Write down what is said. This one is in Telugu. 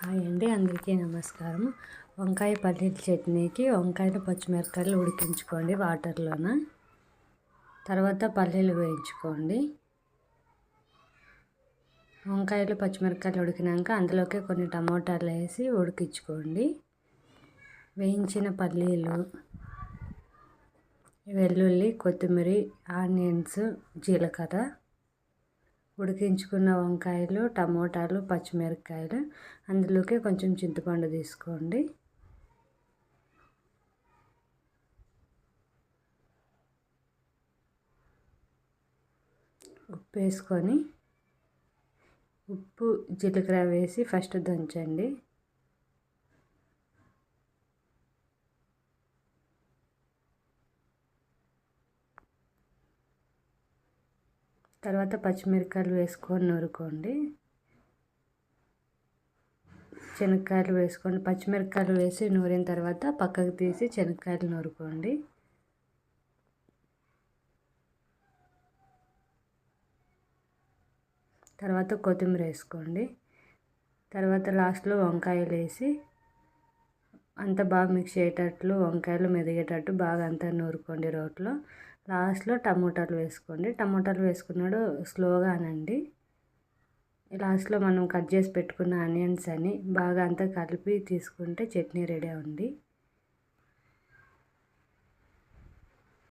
హాయ్ అండి, అందరికీ నమస్కారం. వంకాయ పల్లీల చట్నీకి వంకాయలు పచ్చిమిరపకాయలు ఉడికించుకోండి వాటర్లోన. తర్వాత పల్లీలు వేయించుకోండి. వంకాయలు పచ్చిమిరపకాయలు ఉడికినాక అందులోకి కొన్ని టమోటాలు వేసి ఉడికించుకోండి. వేయించిన పల్లీలు, వెల్లుల్లి, కొత్తిమీర, ఆనియన్స్, జీలకర్ర, ఉడికించుకున్న వంకాయలు, టమోటాలు, పచ్చిమిరపకాయలు, అందులోకి కొంచెం చింతపండు తీసుకోండి. ఉప్పు వేసుకొని ఉప్పు జీలకర్ర వేసి ఫస్ట్ దంచండి. తర్వాత పచ్చిమిరపకాయలు వేసుకొని నూరుకోండి. శనక్కాయలు వేసుకోండి. పచ్చిమిరపకాయలు వేసి నూరిన తర్వాత పక్కకు తీసి శనక్కాయలు నూరుకోండి. తర్వాత కొత్తిమీర వేసుకోండి. తర్వాత లాస్ట్లో వంకాయలు వేసి అంత బాగా మిక్స్ అయ్యేటట్లు, వంకాయలు మెదిగేటట్టు బాగా అంతా నూరుకోండి రోట్లో. లాస్ట్లో టమోటాలు వేసుకోండి. టమోటాలు వేసుకున్నాడు స్లోగా అనండి. లాస్ట్లో మనం కట్ చేసి పెట్టుకున్న ఆనియన్స్ అని బాగా అంతా కలిపి తీసుకుంటే చట్నీ రెడీ ఉంది.